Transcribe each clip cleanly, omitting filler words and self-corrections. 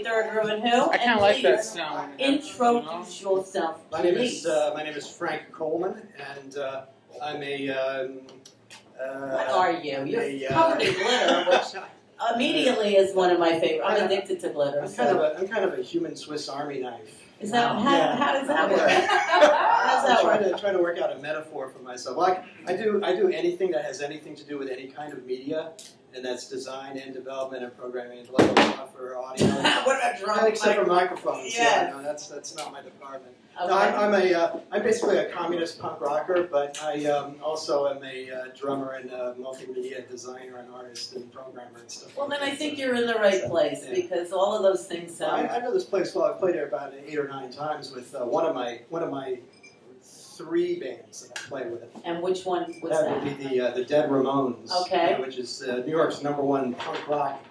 23rd rew-and-who. I kind of like that sound. Introduce yourself, My name is Frank Coleman, and I'm a. What are you? You're covered in glitter, which immediately is one of my favorites. I'm addicted to glitter. I'm kind of a human Swiss Army knife. Is that how does that work? I'm trying to work out a metaphor for myself. Well, I do anything that has anything to do with any kind of media, and that's design and development and programming and blah blah blah for audio. What about drums? Except for microphones. Yes. Yeah, no, that's not my department. Okay. No, I'm basically a communist punk rocker, but I also am a drummer and a multimedia designer and artist and programmer and stuff. Well, then I think you're in the right place because all of those things sound. I know this place well. I've played there about 8 or 9 times with one of my 3 bands that I play with. And which one was that? That would be the Dead Ramones. Okay. Which is New York's #1 punk rock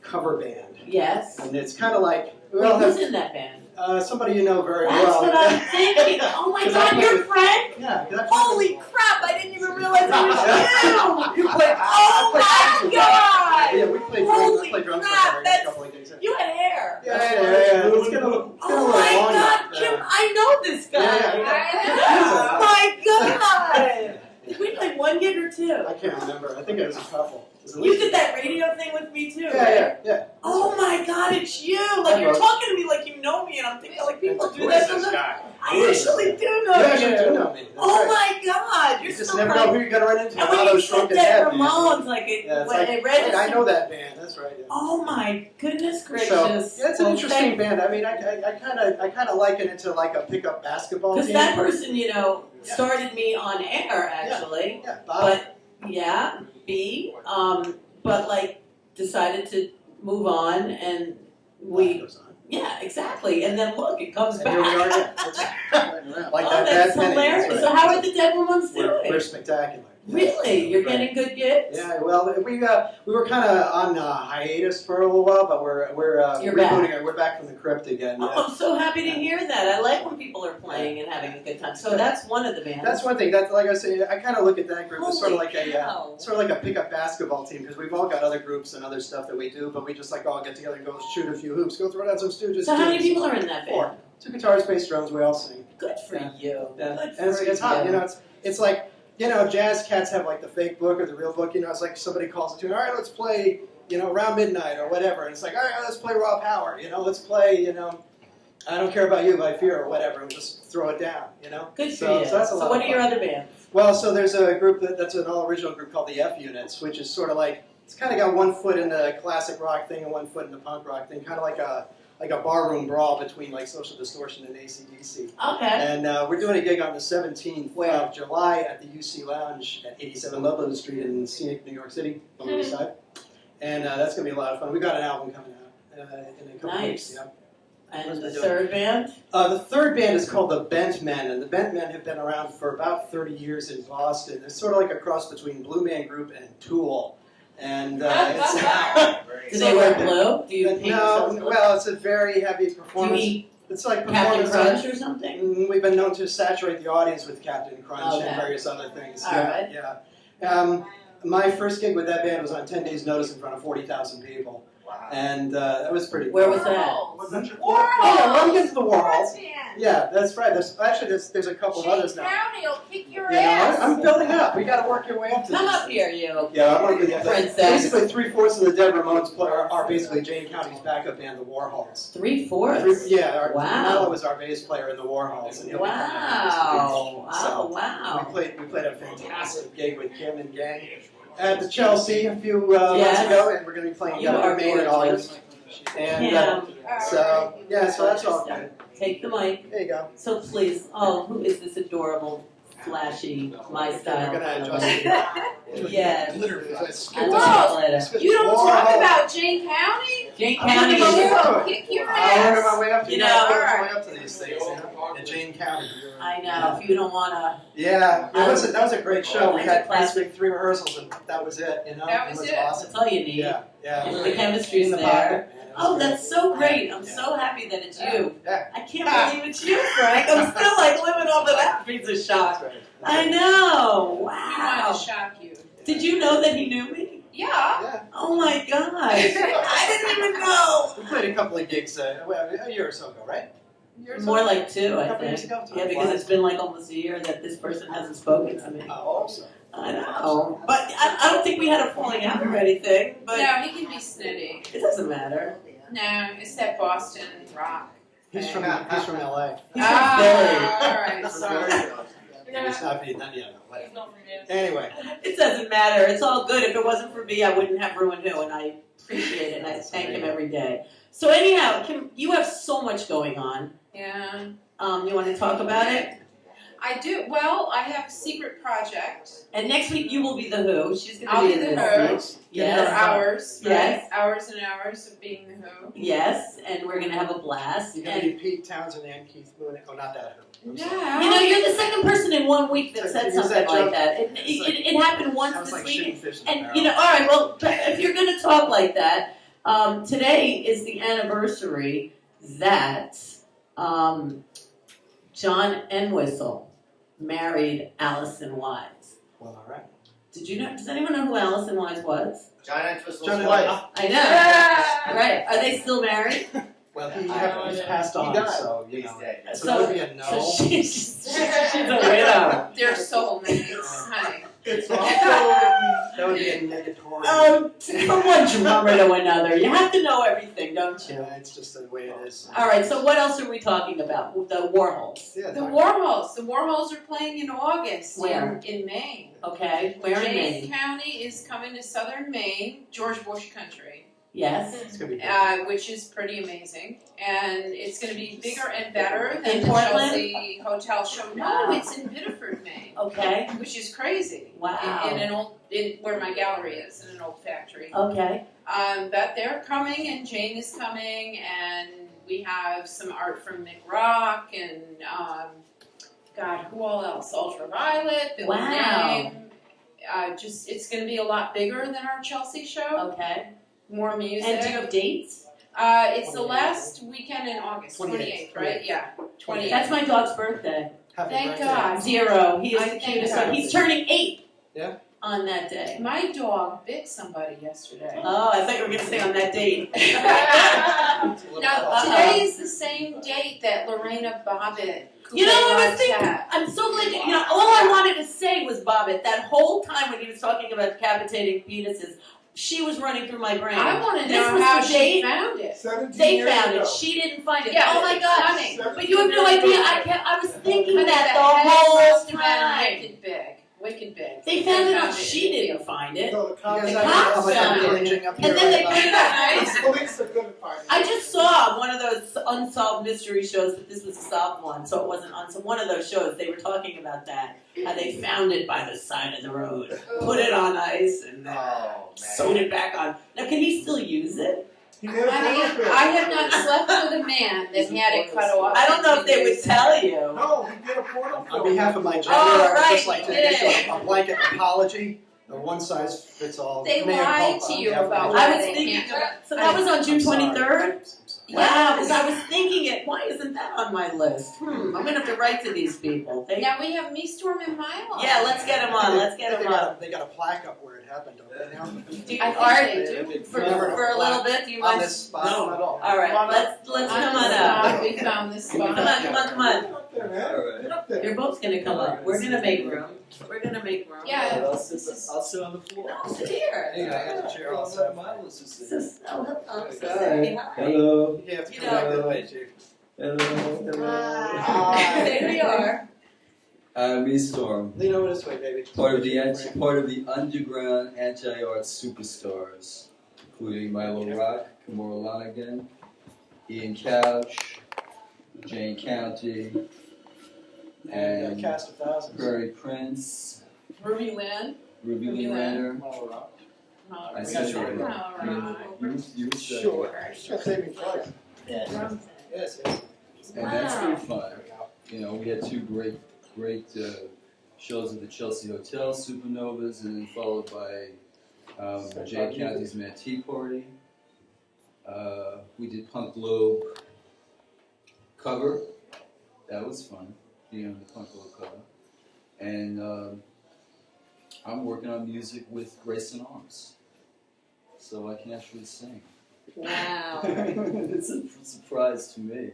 cover band. Yes. And it's kind of like who's in that band? Somebody you know very That's well. That's what I'm thinking. Oh my God, you're Frank? Yeah. Holy crap! I didn't even realize it was you. You played. Oh my God! Yeah, we played Holy drums crap! a couple of days. You had hair. Yeah. It's getting a little Oh my God, Kim! I know this guy. Oh my God! Did we play 1 gig or 2? I can't remember. I think it was a couple. You did that radio thing with me too, right? Yeah. Oh my God, it's you! Like you're talking to me like you know me, and I'm thinking like people do that sometimes. I actually do know you. You actually do know me. Oh my God, you're You just so never know who you're gonna run into. And when you said that Ramones, like I know that band. That's right. Yeah. Oh my goodness gracious! So, yeah, it's an interesting band. I mean, I kind of liken it to like a pickup basketball team. Because that person, started me on air actually. Yeah. Bob. But yeah, but like decided to move on, and yeah, exactly. And then look, it comes back. Here we are again. Like that's hilarious. Right. So how are the Dead Ramones doing? We're spectacular. Really? You're getting good gigs? Yeah, well, we were kind of on hiatus for a little while, but we're rebooting. We're back from the crypt again. Oh, I'm so happy to hear that. I like when people are playing and having a good time. So that's one of the bands. That's one thing. That's like I say. I kind of look at that group as sort of like a pickup basketball team, because we've all got other groups and other stuff that we do, but we just like all get together and go shoot a few hoops, go throw down some Stooges. So how many people are in that band? 4. 2 guitars, bass, drums. We all sing. Good for you. Yeah. And it's hot. It's like. Jazz cats have like the fake book or the real book. It's like somebody calls it to, all right, let's play, around midnight or whatever. And it's like, all right, let's play Raw Power. Let's play, I Don't Care About You by Fear or whatever, and just throw it down. Good for you. So that's a lot what are your other bands? Well, so there's a group that's an all-original group called the F Units, which is sort of like it's kind of got 1 foot in the classic rock thing and 1 foot in the punk rock thing, kind of like a barroom brawl between like Social Distortion and AC/DC. Okay. And we're doing a gig on the 17th of July at the UC Lounge at 87 Ludlow Street in scenic New York City on the east side. And that's going to be a lot of fun. We've got an album coming out in a couple weeks. Yeah. And the third band? The third band is called the Bent Men, and the Bent Men have been around for about 30 years in Boston. It's sort of like a cross between Blue Man Group and Tool. And do they wear blue? Do you well, it's a very heavy performance. Do you eat it's like Captain Crunch or something? We've been known to saturate the audience with Captain Crunch and various other things. All right. Yeah. My first gig with that band was on 10 days' notice in front of 40,000 people. Wow. And that was pretty cool. Where was that? Run against the Warhols. Yeah, that's right. There's a couple of others now. County will kick your ass. I'm building up. We got to work your way up to Come this. up here, you. Yeah, I'm working Princess. Basically, 3/4 of the Dead Ramones are basically Jayne County's backup band, the Warhols. 3/4? Yeah. Wow. Mello was our bass player in the Warhols. And Wow. So wow. We played a fantastic gig with Kim and gang at the Chelsea a few months ago, and we're going to be playing Maine in August. And so that's all good. Take the mic. There you go. So please, who is this adorable, flashy, my style? We're going to adjust it. Yes. Whoa! You don't talk about Jayne County? Jayne County will kick your ass. I'm on my way up to all up to these things, in Jayne County. I know. If you don't want to. Yeah. That was a great show. We had basically 3 rehearsals, and that was it. That was it. Awesome. That's all you need. Yeah. The chemistry's there. Oh, that's so great. I'm so happy that it's you. Yeah. I can't believe it's you, Frank. I'm still like living off of that piece of shock. I know. We wanted Wow. to shock you. Did you know that he knew me? Yeah. Yeah. Oh my gosh. I didn't even know. We played a couple of gigs a year or so ago, right? More like 2, I couple years think. ago. Yeah, because it's been like almost a year that this person hasn't spoken to me. Oh, also. I know. But I don't think we had a falling out or anything, but No, he can be snitty. it doesn't matter. No, it's that Boston rock. He's from LA. He's from All Philly. right, sorry. It's not whatever. Anyway, It doesn't matter. It's all good. If it wasn't for me, I wouldn't have rew-and-who, and I appreciate it, and I thank him every day. So anyhow, Kim, you have so much going on. Yeah, You want to talk about it? I do. Well, I have a secret project. And next week you will be the Who. She's going I'll to be be the in Who. this. For Yes. hours, right? Yes. Hours and hours of being the Who. Yes, and we're going to have a blast. you're going to be Pete Townsend and Keith Moon. Oh, not that. I'm sorry. No. You know, you're the second person in 1 week that said Is something that like joke? that. It happened once Sounds this like week. shooting fish in a And, barrel. you know, all right, well, if you're going to talk like that, today is the anniversary that John Entwistle married Allison Wise. Well, all right. Did you know? Does anyone know who Allison Wise was? John Entwistle's Johnny wife. Life. I know. Yeah. Right. Are they still married? Well, I he's know. passed on, He died. so, you He's know. dead. So that would be a no. So she's a widow. They're soulmates, honey. It's also, that would be a negatory. From one drummer to another. You have to know everything, don't you? Yeah, it's just the way it is. All right, so what else are we talking about? The Warhols. Yeah, The Warhols. The Warhols are playing in August Where? in Maine. Okay, where in Jayne Maine? County is coming to southern Maine, George Bush country, Yes. it's going to be good. which is pretty amazing. And it's going to be bigger and better than In the Portland? Chelsea Hotel show. No, it's in Biddeford, Maine, Okay. which is crazy. Wow. In an old, where my gallery is, in an old factory. Okay. But they're coming, and Jayne is coming, and we have some art from Mick Rock, and God, who all else? Ultraviolet, Billy Wow. Name. It's going to be a lot bigger than our Chelsea show. Okay. More music. And do you have dates? It's the last weekend in August, 28th, right? Yeah, 28th. That's my dog's birthday. Happy Thank birthday. God. 0. He is I the thank cutest God. dog. He's turning 8. Yeah. On that day. My dog bit somebody yesterday. Oh, I thought you were going to say on that date. Now, today is the same date that Lorena Bobbitt. You know what I was thinking? Cat. I'm so glad. You know, all I wanted to say was Bobbitt. That whole time when he was talking about decapitating penises, she was running through my brain. I want to This know was how the she date? found it. 17 They years found ago. it. She didn't find it. Yeah, oh my God! stunning. But you have no idea. I was thinking Honey, that the the head whole must have been time. wicked big. Wicked big. They found it out. in She the didn't find it. So the You cops, guys The have cops how much I'm found it. cringing up here And then they right put it now. on the police are good at finding I it. just saw one of those unsolved mystery shows, but this was a solved one, so it wasn't on. So one of those shows, they were talking about that, how they found it by the side of the road, put it on ice, and then Oh, sewed it back on. Now, can he still use it? He never Honey, finished it. I have not slept with a man that had it cut off. I don't know if they would tell you. No, he did a porno On film. behalf of my gender, Oh, I would just right, like to you did. issue a blanket apology. A one size fits all. They Mea lied culpa. to you Yeah, about right. I was They thinking, can't- so that was on June I'm sorry. 23rd? Yeah. Wow, because I was thinking it, why isn't that on my list? I'm going to have to write to these people. They, Now we have me, Storm, and Milo. yeah, let's get them on, let's get They them on. they got a plaque up where it happened, don't they now? Do you, I think Art, they do. for a little bit, do you On mind? this spot. No, at all. All right, let's come on up. We found this spot. Come on, come on, come on. Get up there, man. Get up there. You're both gonna come up. We're gonna make room. We're gonna make room. Yeah. I'll sit on the floor. No, sit here. Hey, I got a chair I'll also. let Miles just sit. Sis- oh, hello. Hi. Say hi. Hello. You have to You come know- back that way, Chief. Hello. Hi. There we are. Me Storm, Lean over this way, baby. part of the underground anti-art superstars, including Milo Rock, Kimura Lonigan, Ian Couch, Jayne County, And and cast 1,000. Prairie Prince, Ruby Lynn. Ruby Ruby Lee Lanner. Lanner. I got said you it. right. You said it. Sure. Just save me twice. Yes, yes. And that's Wow. pretty fun. You know, we had two great shows at the Chelsea Hotel, Supernovas, and then followed by Jayne County's Mad Tea Party. We did Punk Globe cover. That was fun, being on the Punk Globe cover. And I'm working on music with Grace and Arms. so I can actually sing. Wow. It's a surprise to me,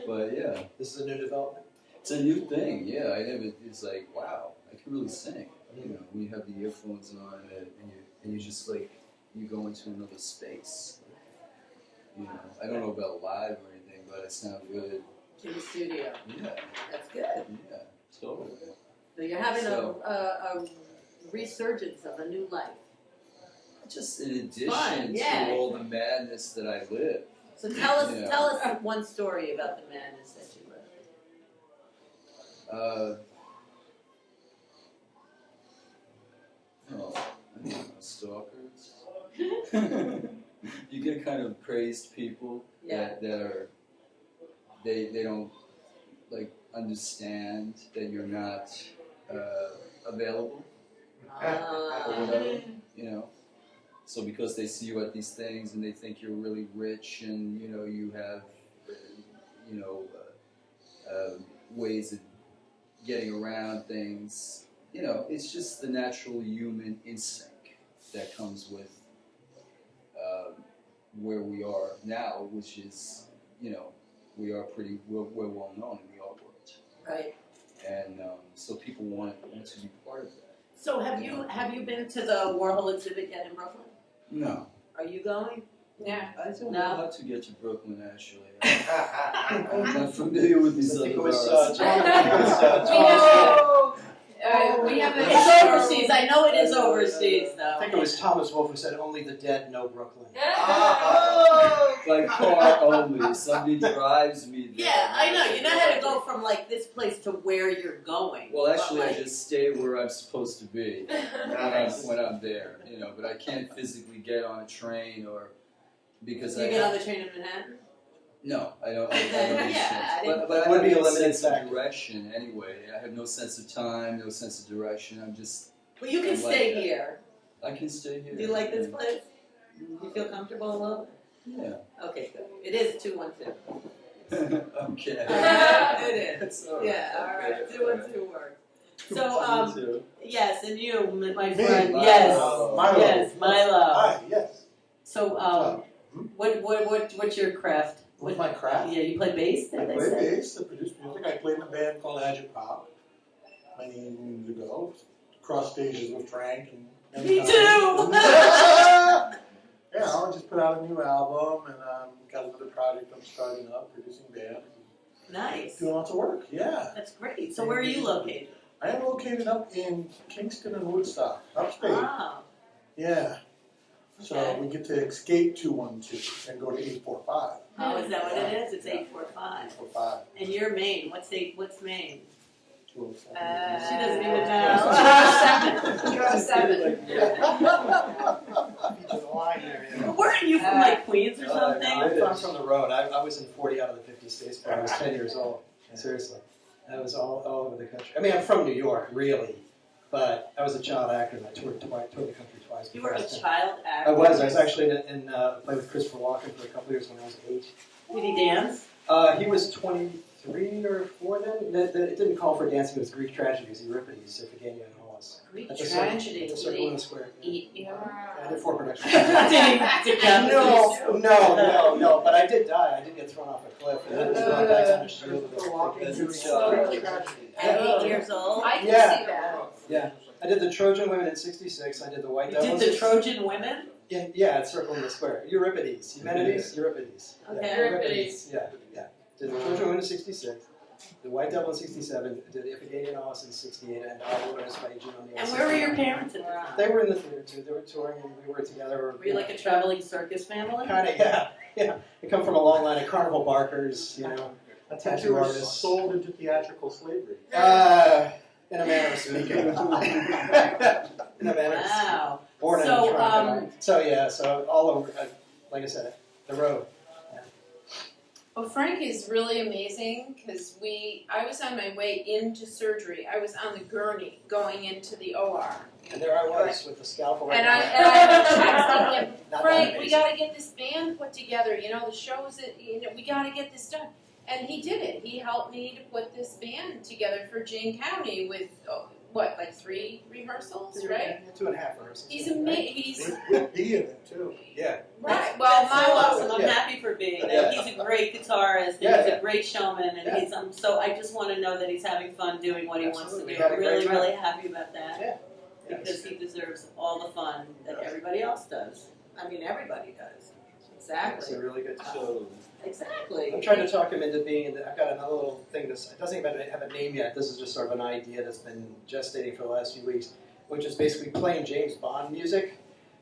but yeah, This is a new development. it's a new thing. Yeah, I never. It's like, wow, I can really sing. You know, when you have the earphones on and you just like you go into another space. You know, I don't know about live or anything, but I sound good. In the studio. Yeah, That's good. yeah, totally. So you're having So- a resurgence of a new life. Just in addition Fun, yeah. to all the madness that I live. So tell us Yeah. tell us one story about the madness that you live. Oh, I don't know, stalkers. You get kind of praised people Yeah. that are they don't like understand that you're not available or whatever, you know. So because they see you at these things and they think you're really rich and you know you have ways of getting around things, you know, it's just the natural human instinct that comes with where we are now, which is, you know, we're well known in the art world, Right. and so people want to be part of that. So have you been to the Warhol exhibit yet in Brooklyn? No, Are you going? Yeah. I don't No. know how to get to Brooklyn actually. I'm not familiar with these I think other it was, boroughs. We have a It's overseas. I know it is overseas I though. think it was Thomas Wolfe who said, "Only the dead know Brooklyn." By car only. Somebody drives me there. Yeah, I know. You know how to go from like this place to where you're going. Well, actually, But, I like, just stay where I'm supposed to be when I'm there, you know. But I can't physically get on a train or because you I get on the train in Manhattan. no, I don't. I Then, don't yeah, I but That I would have be a no limited sense of factor. direction anyway. I have no sense of time, no sense of direction. I'm just. Well, you can I like stay that. here. I can stay here. Do you like this place? You feel comfortable a little? Yeah. Okay, good. It is 212. Okay. It is. It's all right. Yeah, all right. Okay. 212 works. So, Me too. yes, and you, my Me? friend. Milo. Yes. Milo. Yes, Milo. Hi, yes. So, what's your craft? What's my craft? Yeah, you play bass. I Did they play say? bass, I produce music. I played in a band called Agipop many moons ago. Cross stages with Frank and Me times. too. Yeah, I just put out a new album and got another project I'm starting up, producing band. Nice. Doing lots of work, yeah. That's great. So, where are you located? I am located up in Kingston and Woodstock, upstate. Oh, Yeah. So Okay. we get to escape 212 and go to 845. oh, is that what it is? It's 845. 845. And you're Maine. What's Maine? 207. She doesn't even know. Weren't you from like Queens or something? I'm from the road. I was in 40 out of the 50 states when I was 10 years old. Seriously. I was all over the country. I mean, I'm from New York, really. But I was a child actor and I toured the country twice. You were a before I was 10. child actor. I was actually in played with Christopher Walken for a couple years when I was 8. Did he dance? He was 23 or 4 then. It didn't call for dancing. It was Greek tragedies, Euripides, Iphigenia, and Hollis. Greek At the tragedy. Circle in the Square. Yeah. Eat you. I did 4 productions. No. But I did die. I did get thrown off a cliff. And then thrown back on the shield. At 8 years old? I can Yeah. see that. Yeah. I did the Trojan Women in '66. I did the White You did Devils. the Trojan women? Yeah, at Circle in the Square. Euripides. Euripides. Okay. Yeah, Euripides. Yeah. Did the Trojan Women in '66. The White Devil in '67. Did Iphigenia and Hollis in '68. And All the Winners by Jayne in And where were your parents at the time? They were in the theater too. They were touring and we were together. Were you like a traveling circus family? Kind of, yeah. I come from a long line of carnival barkers, you know, I think tattoo you were artists. sold into theatrical slavery. In a manner of speaking. In a manner of speaking. Wow. Born in So, Toronto. So all over, like I said, the road. Well, Frank is really amazing because I was on my way into surgery. I was on the gurney going into the OR. And there I was with the scalpel right And now. I was texting him, Not Frank, that we amazing. got to get this band put together. You know, the shows that, we got to get this done. And he did it. He helped me to put this band together for Jayne County with what, like 3 rehearsals, right? 2.5 rehearsals. He's amazing. He's With B in it too. Yeah. right. Well, That's so Milo. awesome. I'm Yeah. happy for being Yeah. there. He's a great guitarist and Yeah, he's yeah. a great showman and Yeah. he's so I just want to know that he's having fun doing what he Absolutely. wants Had to a do. great Really, time. really happy about that. Yeah. Because he deserves all the fun that everybody else does. I mean, everybody does. It's Exactly. a really good time. So, Exactly. I'm trying to talk him into being. I've got another little thing that's. It doesn't even have a name yet. This is just sort of an idea that's been gestating for the last few weeks, which is basically playing James Bond music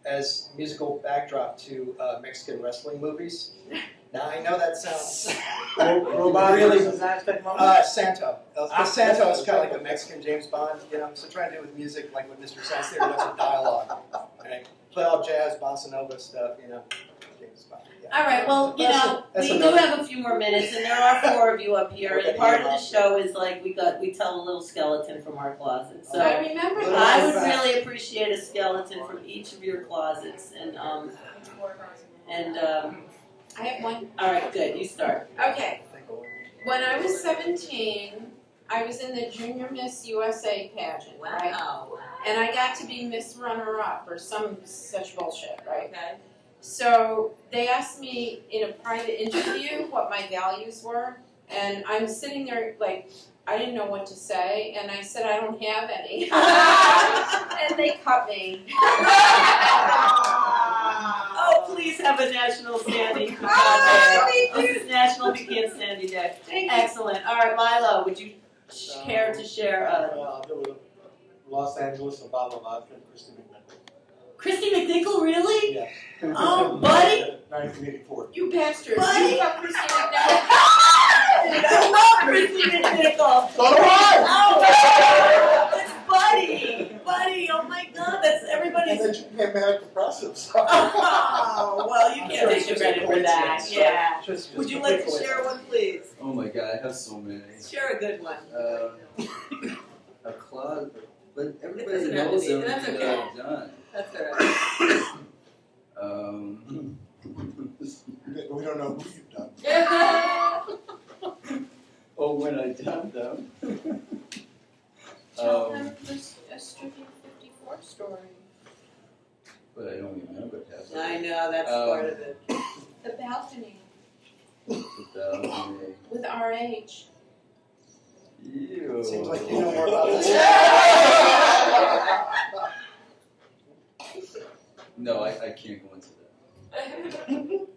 as musical backdrop to Mexican wrestling movies. Now I know that sounds Robot really. versus Aztec Mummy? Santo. Santo is kind of like the Mexican James Bond, you know. So trying to do it with music, like what Mr. Sands there does with dialogue. Right? Play all jazz, bossa nova stuff, you know. James Bond. Yeah. All right, well, you know, That's we do another- have a few more minutes, and there are 4 of you up here, and part of the show is like we tell a little skeleton from our closet. So I remember I would this. really appreciate a skeleton from each of your closets, and I have one. all right, good, you start. Okay. When I was 17, I was in the Junior Miss USA pageant, right? Wow. And I got to be Miss Runner-Up or some such bullshit, right? Okay. So they asked me in a private interview what my values were, and I'm sitting there like I didn't know what to say, and I said I don't have any, and they cut me. Oh, please have a national Sandy. thank This is National Pecan Sandy Day. Thank you. Excellent. All right, Milo, would you care to share I'll do it. Los Angeles, a bottle of vodka, Christy McNichol. Christy McNichol, really? Yeah. Oh, buddy. 1984. You bastard! Buddy. You got Christy McNichol. I love Christy McNichol. So do I! Oh, that's Buddy. Buddy, oh my God, that's And everybody's. then she became manic depressive. So. Oh, well, you I'm can't sure take it's the just a credit for that. coincidence. Yeah. Just Would you a like to coincidence. share one, please? oh my God, I have so many. Share a good one. A closet, but everybody doesn't have to knows be. everything That's that okay. I've done. That's all right. We don't know who you've done. Oh, when I done them. Tell them a Studio 54 story. But I don't remember half of I it. know, that's part of it. The balcony About me. with RH. Ew. Seems like you know more about this. No, I can't go into that.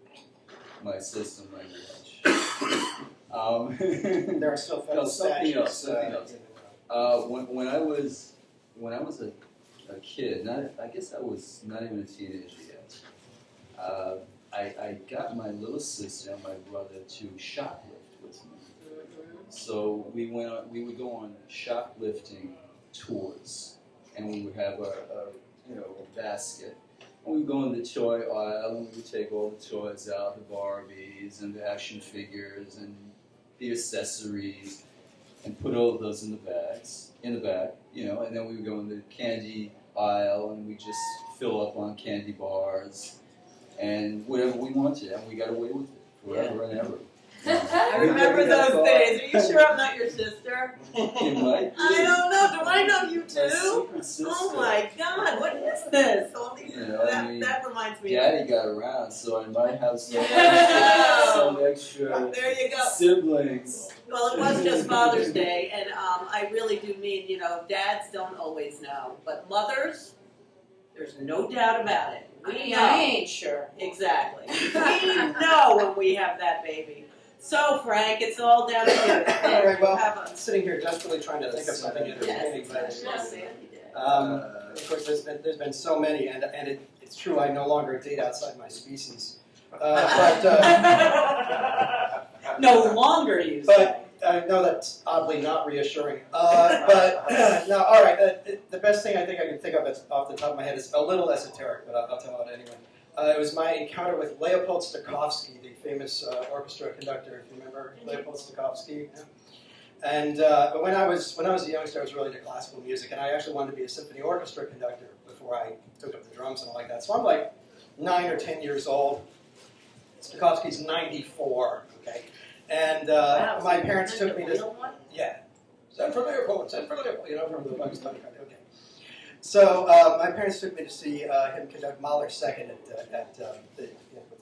My system language. There are still federal No, something else, statutes, something else. When I was a kid, I guess I was not even a teenager yet. I got my little sister and my brother to shoplift with me. So we would go on shoplifting tours, and we would have a basket. And we would go in the toy aisle, and we would take all the toys out, the Barbies and the action figures and the accessories, and put all of those in the back, and then we would go in the candy aisle, and we just fill up on candy bars and whatever we wanted, and we got away with it forever and ever. I remember those days. Are you sure I'm not your sister? You might. I don't know. Do I know you My too? secret sister. Oh my God, what is this? All these, You know, I mean, that reminds me. Daddy got around, so I might have some Yeah. some extra There you go. siblings. Well, it was just Father's Day, and I really do mean, dads don't always know, but mothers, there's no doubt about it. We know. I ain't sure. Exactly. We know when we have that baby. So, Frank, it's all down to you. All right, well, Have I'm sitting here desperately trying to think of something entertaining, but Yes, Sandy Day. of course there's been so many, and it's true I no longer date outside my species. But No longer you say. I know that's oddly not reassuring. But no, all right. The best thing I think I can think of off the top of my head is a little esoteric, but I'll tell it anyway. It was my encounter with Leopold Stokowski, the famous orchestra conductor. If you remember Leopold Stokowski. Yeah. And but when I was a youngster, I was really into classical music, and I actually wanted to be a symphony orchestra conductor before I took up the drums and all like that. So I'm like 9 or 10 years old. Stokowski's 94. Okay. And Wow, my so parents you took me did the to real one? yeah. Send for Leopold, send for Leopold, from the Bugs Bunny cartoon. Okay. So my parents took me to see him conduct Mahler's Second at with the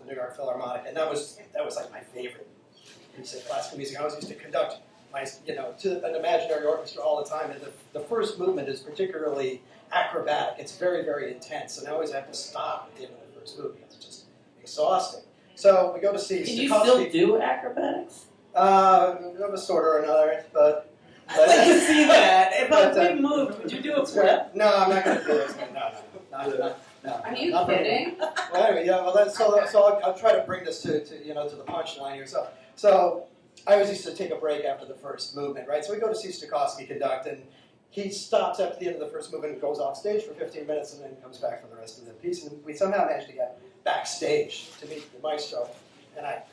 New York Philharmonic, and that was like my favorite piece of classical music. I always used to conduct to an imaginary orchestra all the time, and the first movement is particularly acrobatic. It's very, very intense, and I always have to stop at the end of the first movement. It's just exhausting. So we go to see Can you Stokowski. still do acrobatics? Of a sort or another, but. I'd like to see that. If we moved, would you do a flip? No, I'm not going to do this. No. Are you not kidding? Well, anyway, yeah. Well, so I'll try to bring this to the punchline here. So I always used to take a break after the first movement, right? So we go to see Stokowski conduct, and he stops after the end of the first movement and goes off stage for 15 minutes, and then comes back for the rest of the piece. And we somehow managed to get backstage to meet the maestro, and how do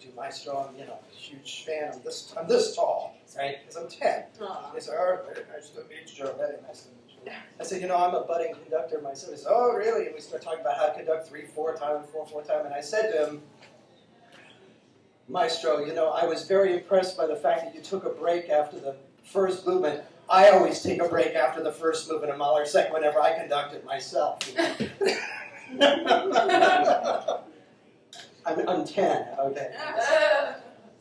you do maestro? I'm a huge fan. I'm this tall. Right? Because I'm 10. He said, "Oh, very nice to meet you. Very nice to meet you." I said, I'm a budding conductor myself. He said, "Oh, really?" And we started talking about how to conduct 3/4 time and 4/4 time. And I said to him, "Maestro, I was very impressed by the fact that you took a break after the first movement. I always take a break after the first movement of Mahler's Second whenever I conduct it myself." I'm 10, okay.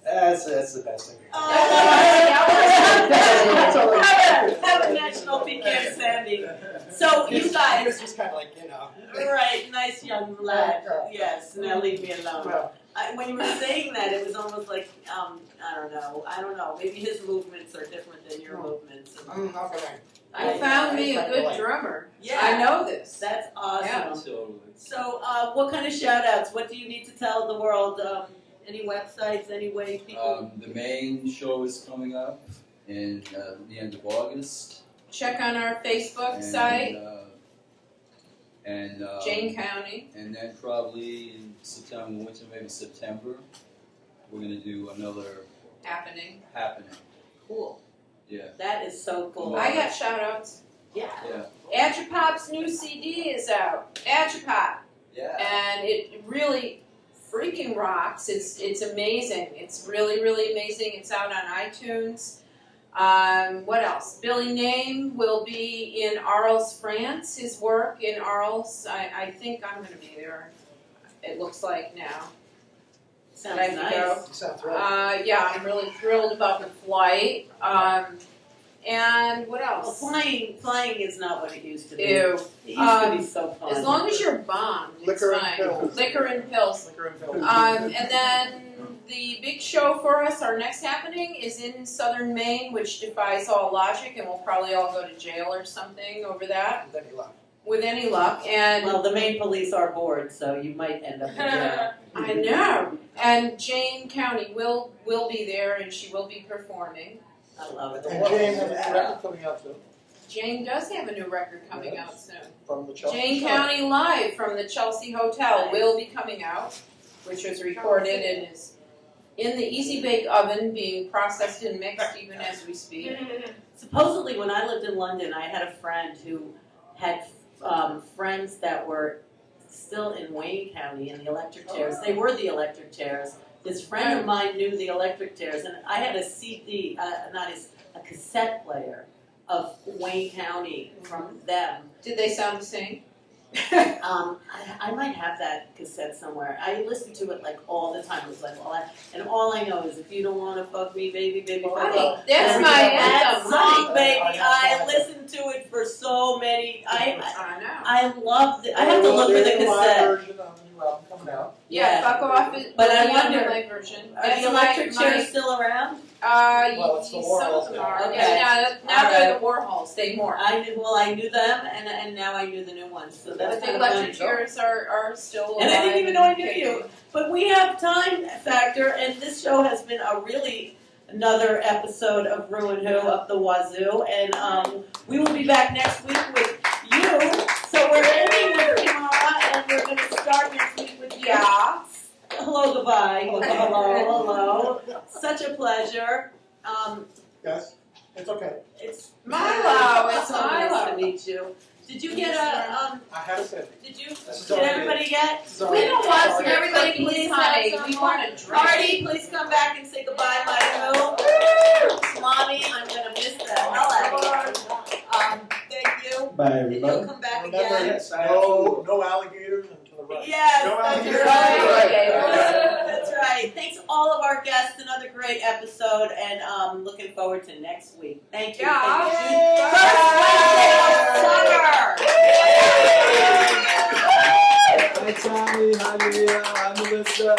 That's the best thing. Have a national pecan sandy. So you guys, It's just kind of like, right? Nice young lad. Yes. Now leave me alone. Well, When you were saying that, it was almost like I don't know. Maybe his movements are different than your movements. I'm not gonna. I found me a good drummer. Yeah. I know this. That's awesome. Yeah. Totally. So, what kind of shout outs? What do you need to tell the world? Any websites? Any way people? The main show is coming up in the end of August. Check on our Facebook And, site, and Jayne County. And then probably in September, winter, maybe September, we're gonna do another Happening. happening. Cool. Yeah. That is so cool. I got shout outs. Yeah. Yeah. Atropop's new CD is out. Atropop. Yeah. And it really freaking rocks. It's amazing. It's really, really amazing. It's out on iTunes. What else? Billy Name will be in Arles, France. His work in Arles. I think I'm going to be there. It looks like now. Sounds Right, nice. go. You sound thrilled. Yeah, I'm really thrilled about the flight. And what Well, else? flying is not what it used to be. Ew. It used to be so fun. As long as you're bombed, it's Liquor and fine. pills. Liquor and pills. Liquor and pills. And then the big show for us, our next happening, is in southern Maine, which defies all logic, and we'll probably all go to jail or something over that, Then you laugh. with any luck. And Well, the Maine police are bored, so you might end up in jail. I know. And Jayne County will be there, and she will be performing. I love it. And Jayne has a record coming out soon Jayne does have a new record coming out soon. from the Chelsea Jayne show. County Live from the Chelsea Hotel will be coming out, which was recorded and is in the Easy Bake Oven being processed and mixed even as we speak. Supposedly, when I lived in London, I had a friend who had friends that were still in Wayne County in the electric chairs. They were the electric chairs. This friend of mine knew the electric chairs, and I had a CD, a cassette player of Wayne County from them. Did they sound the same? I might have that cassette somewhere. I listened to it like all the time. It was like all I know is if you don't want to fuck me, baby, fuck Honey, off. that's And my that anthem, song, honey. baby. I listened to it for so many. I know. I loved it. I have to look for the There's a live cassette. version of the new album coming out. Yeah, fuck off. But I the wonder, underlay version. Are That's the electric my- chairs still around? Well, it's the some Warhols of them now. are. Okay. Yeah, now All they're the Warhols. They more. I knew them, and now I knew the new ones. So that's But the kind of fun. electric chairs are still alive. And I didn't even know I knew kicking. you. But we have time factor, and this show has been another episode of rew-and-who up the wazoo, and we will be back next week with you. So we're ending with Kimara, and we're going to start next week with you. Yeah. Hello, goodbye. Hello. Such a pleasure. Yes, it's okay. It's Milo, it's so nice Milo. to meet you. Did you get I have said. did everybody get? We don't want Sorry. some everybody Please please, have honey. some We more. want a drink. Marty, please come back and say goodbye, my who. Mommy, I'm gonna miss that. Yes, I absolutely. No alligators and to the right. Yes, No that's alligators. right. That's right. Thanks all of our guests. Another great episode, and looking forward to next week. Thank you. Yeah. Thank you. First Wednesday of summer. Hi Tommy, hi Leah, hi Melissa.